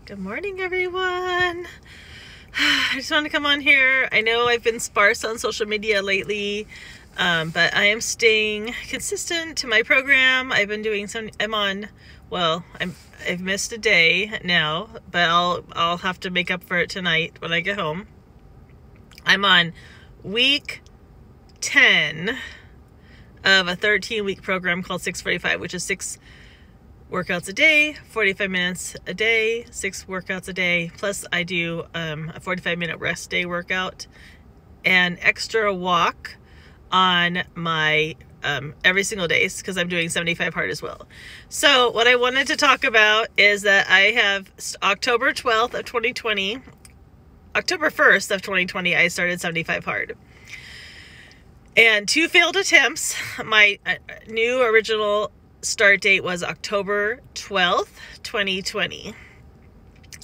Good morning, everyone. I just want to come on here. I know I've been sparse on social media lately, but I am staying consistent to my program. I've been doing some, I've missed a day now, but I'll have to make up for it tonight when I get home. I'm on week 10 of a 13-week program called 645, which is 6 workouts a day, 45 minutes a day, 6 workouts a day. Plus I do a 45-minute rest day workout and extra walk on my every single day because I'm doing 75 hard as well. So what I wanted to talk about is that I have October 12th of 2020, October 1st of 2020, I started 75 hard. And 2 failed attempts. My new original start date was October 12th, 2020.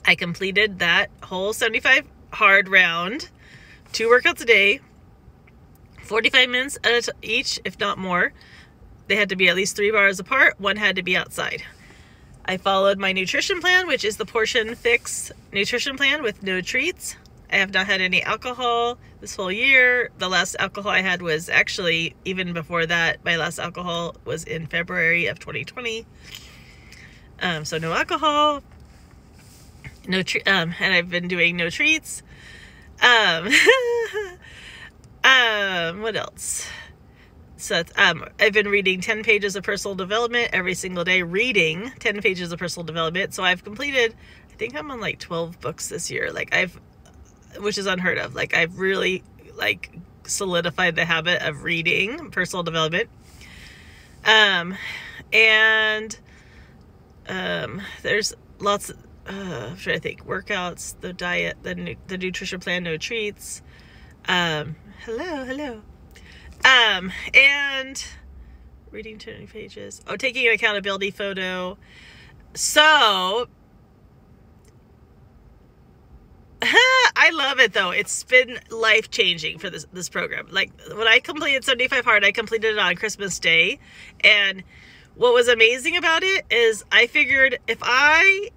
I completed that whole 75 hard round, 2 workouts a day, 45 minutes at each, if not more. They had to be at least 3 bars apart. 1 had to be outside. I followed my nutrition plan, which is the Portion Fix nutrition plan with no treats. I have not had any alcohol this whole year. The last alcohol I had was actually, even before that, my last alcohol was in February of 2020. So no alcohol, and I've been doing no treats. What else? So I've been reading 10 pages of personal development every single day, reading 10 pages of personal development. So I've completed, I think I'm on like 12 books this year. Which is unheard of. I've really solidified the habit of reading personal development. There's lots of, I'm trying to think, workouts, the diet, the nutrition plan, no treats. Hello. And reading 20 pages. Oh, taking an accountability photo. So I love it though. It's been life-changing for this program. When I completed 75 hard, I completed it on Christmas Day. And what was amazing about it is I figured if I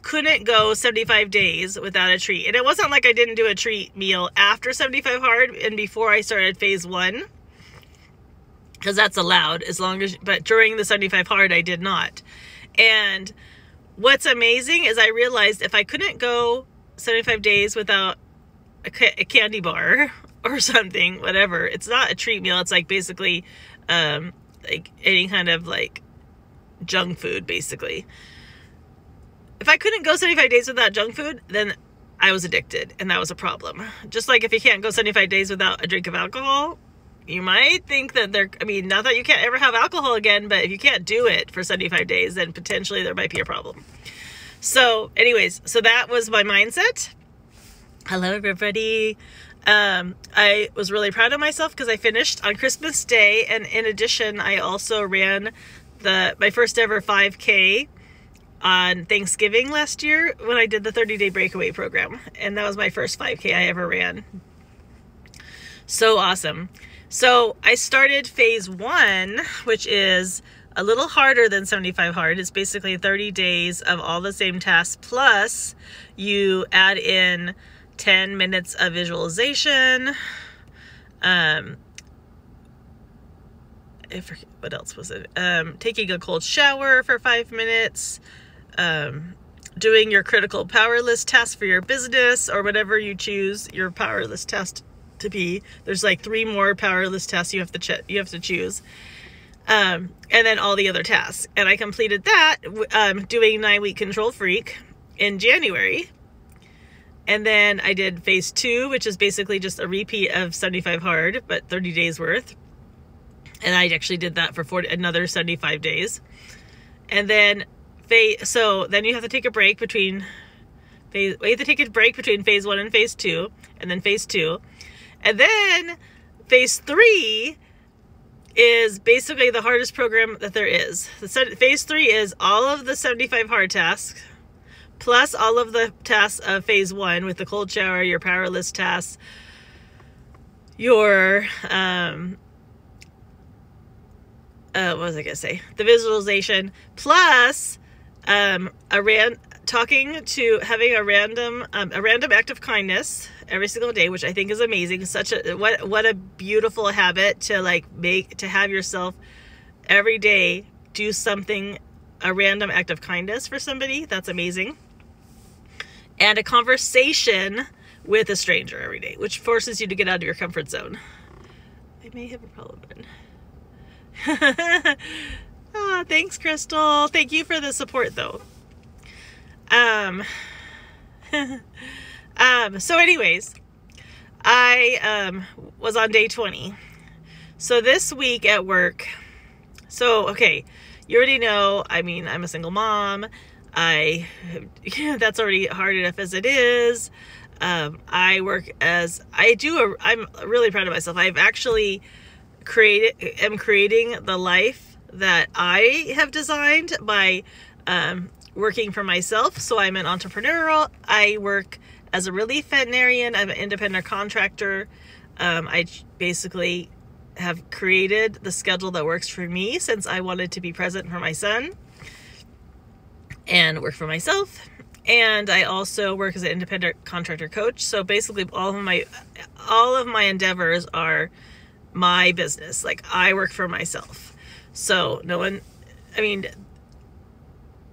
couldn't go 75 days without a treat, and it wasn't like I didn't do a treat meal after 75 hard and before I started phase 1, because that's allowed but during the 75 hard, I did not. And what's amazing is I realized if I couldn't go 75 days without a candy bar or something, whatever. It's not a treat meal. It's basically any kind of junk food, basically. If I couldn't go 75 days without junk food, then I was addicted, and that was a problem. Just like if you can't go 75 days without a drink of alcohol, you might think that not that you can't ever have alcohol again, but if you can't do it for 75 days, then potentially there might be a problem. So anyways, so that was my mindset. Hello, everybody. I was really proud of myself because I finished on Christmas Day. And in addition, I also ran my first ever 5K on Thanksgiving last year when I did the 30-day breakaway program. And that was my first 5K I ever ran. So awesome. So I started phase 1, which is a little harder than 75 hard. It's basically 30 days of all the same tasks, plus you add in 10 minutes of visualization. I forget, what else was it? Taking a cold shower for 5 minutes. Doing your critical power list task for your business, or whatever you choose your power list task to be. There's 3 more power list tasks you have to choose. And then all the other tasks. And I completed that doing 9-week Control Freak in January. And then I did phase 2, which is basically just a repeat of 75 hard, but 30 days worth. And I actually did that for another 75 days. And then so then you have to take a break between phase 1 and phase 2, and then phase 2. And then phase 3 is basically the hardest program that there is. Phase 3 is all of the 75 hard tasks, plus all of the tasks of phase 1 with the cold shower, your power list tasks, your, what was I going to say? The visualization, plus I ran having a random act of kindness every single day, which I think is amazing. What a beautiful habit to have yourself every day do something, a random act of kindness for somebody. That's amazing. And a conversation with a stranger every day, which forces you to get out of your comfort zone. I may have a problem. Oh, thanks, Crystal. Thank you for the support, though. So anyways, I was on day 20. So this week at work, okay, you already know, I mean, I'm a single mom. That's already hard enough as it is. I'm really proud of myself. I've actually am creating the life that I have designed by working for myself. So I'm an entrepreneur. I work as a relief veterinarian. I'm an independent contractor. I basically have created the schedule that works for me since I wanted to be present for my son and work for myself. And I also work as an independent contractor coach. So basically all of my endeavors are my business. Like, I work for myself. So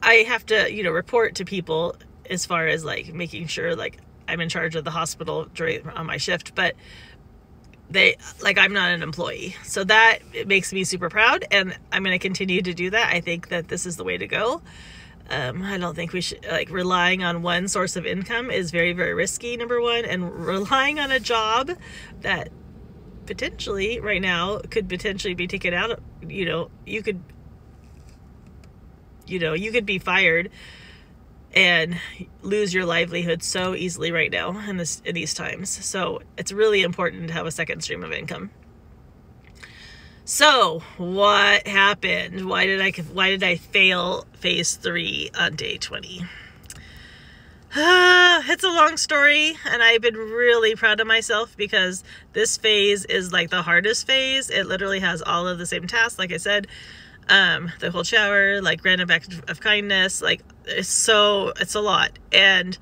I have to, report to people as far as like making sure like I'm in charge of the hospital on my shift, but I'm not an employee. So that it makes me super proud, and I'm going to continue to do that. I think that this is the way to go. I don't think we should, relying on one source of income is very, very risky, number one, and relying on a job that potentially right now could potentially be taken out. You could be fired and lose your livelihood so easily right now in these times. So it's really important to have a second stream of income. So what happened? Why did I fail phase 3 on day 20? It's a long story, and I've been really proud of myself because this phase is like the hardest phase. It literally has all of the same tasks, like I said, the cold shower, like random act of kindness, like it's a lot. And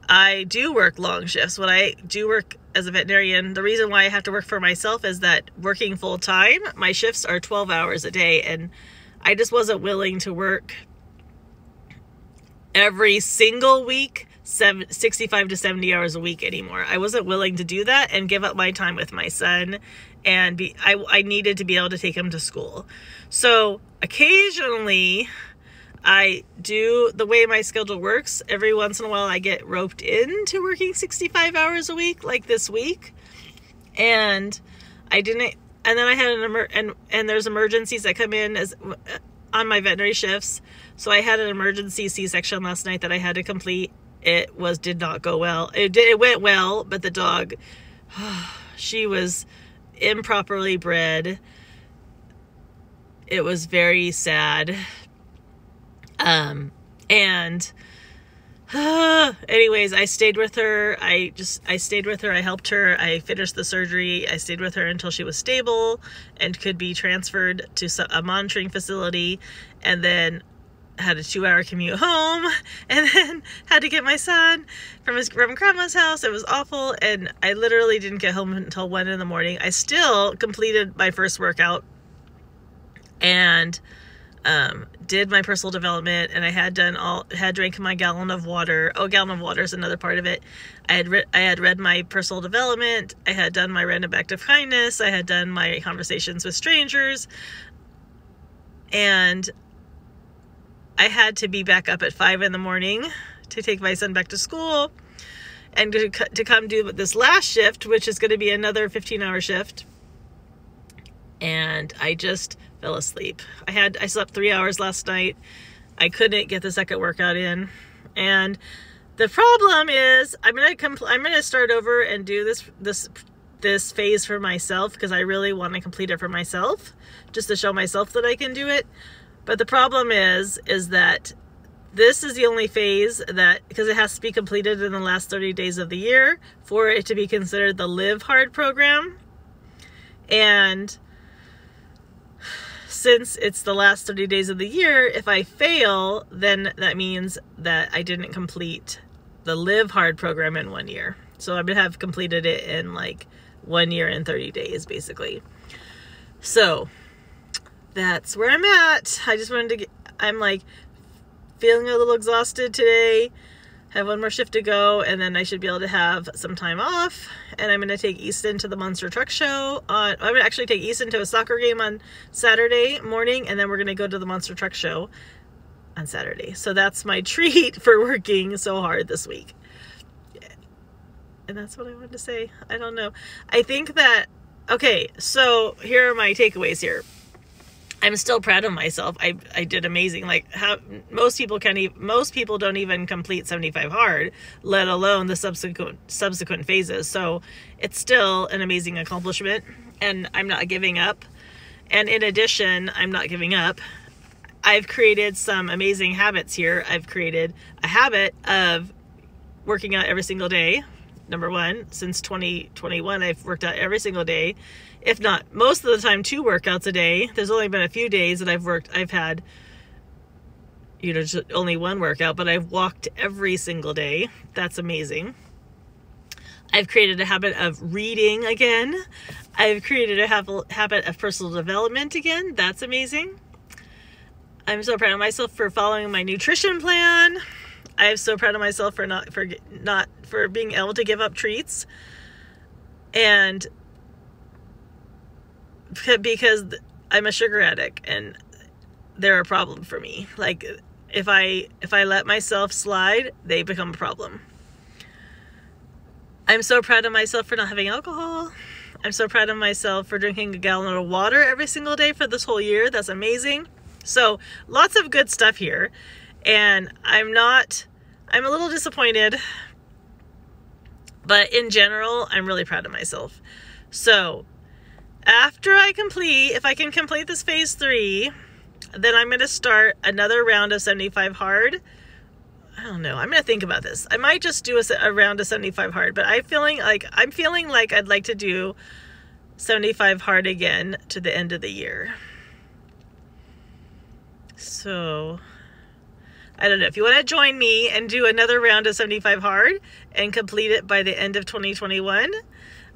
I do work long shifts. When I do work as a veterinarian, the reason why I have to work for myself is that working full time, my shifts are 12 hours a day, and I just wasn't willing to work every single week 65 to 70 hours a week anymore. I wasn't willing to do that and give up my time with my son, and I needed to be able to take him to school. So occasionally I do, the way my schedule works, every once in a while I get roped into working 65 hours a week, like this week. And I didn't, and then I had and there's emergencies that come in on my veterinary shifts. So I had an emergency C-section last night that I had to complete. It did not go well. It went well, but the dog, she was improperly bred. It was very sad. Anyways, I stayed with her. I stayed with her. I helped her. I finished the surgery. I stayed with her until she was stable and could be transferred to a monitoring facility, and then had a 2-hour commute home, and then had to get my son from grandma's house. It was awful. And I literally didn't get home until 1 in the morning. I still completed my first workout and did my personal development, and I had drank my gallon of water. Oh, gallon of water is another part of it. I had read my personal development. I had done my random act of kindness. I had done my conversations with strangers, and I had to be back up at 5 in the morning to take my son back to school and to come do this last shift, which is going to be another 15-hour shift. And I just fell asleep. I slept 3 hours last night. I couldn't get the second workout in. And the problem is I'm going to start over and do this phase for myself, because I really want to complete it for myself, just to show myself that I can do it. But the problem is that this is the only phase that, because it has to be completed in the last 30 days of the year for it to be considered the LiveHard program. And since it's the last 30 days of the year, if I fail, then that means that I didn't complete the LiveHard program in 1 year. So I would have completed it in like 1 year and 30 days, basically. So that's where I'm at. I just wanted to get, I'm like feeling a little exhausted today. Have one more shift to go, and then I should be able to have some time off. And I'm going to take Easton to the Monster Truck Show. I'm going to actually take Easton to a soccer game on Saturday morning, and then we're going to go to the Monster Truck Show on Saturday. So that's my treat for working so hard this week. And that's what I wanted to say. I don't know. I think that, okay, so here are my takeaways here. I'm still proud of myself. I did amazing. Like, how most people don't even complete 75 hard, let alone the subsequent phases. So it's still an amazing accomplishment, and I'm not giving up. And in addition, I'm not giving up. I've created some amazing habits here. I've created a habit of working out every single day. Number one, since 2021, I've worked out every single day. If not, most of the time, 2 workouts a day. There's only been a few days that I've had, you know, just only 1 workout, but I've walked every single day. That's amazing. I've created a habit of reading again. I've created a habit of personal development again. That's amazing. I'm so proud of myself for following my nutrition plan. I'm so proud of myself for being able to give up treats, and because I'm a sugar addict and they're a problem for me. Like, if I let myself slide, they become a problem. I'm so proud of myself for not having alcohol. I'm so proud of myself for drinking a gallon of water every single day for this whole year. That's amazing. So lots of good stuff here. And I'm a little disappointed, but in general, I'm really proud of myself. So after if I can complete this phase 3, then I'm going to start another round of 75 hard. I don't know. I'm going to think about this. I might just do a round of 75 hard, but I'm feeling like I'd like to do 75 hard again to the end of the year. So I don't know. If you want to join me and do another round of 75 hard and complete it by the end of 2021,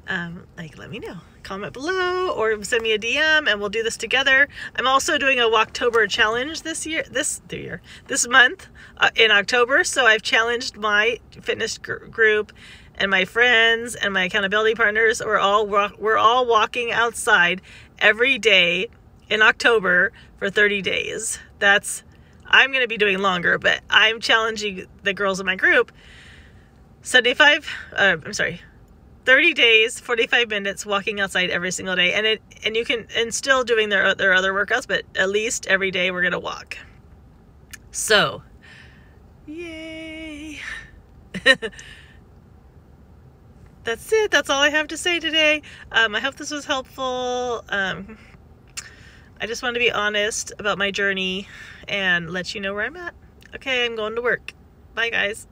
let me know. Comment below or send me a DM and we'll do this together. I'm also doing a Walktober challenge this month in October. So I've challenged my fitness group and my friends and my accountability partners. We're all walking outside every day in October for 30 days. I'm going to be doing longer, but I'm challenging the girls in my group 30 days, 45 minutes walking outside every single day. And still doing their other workouts, but at least every day we're going to walk. So, yay. That's it. That's all I have to say today. I hope this was helpful. I just want to be honest about my journey and let you know where I'm at. Okay, I'm going to work. Bye, guys.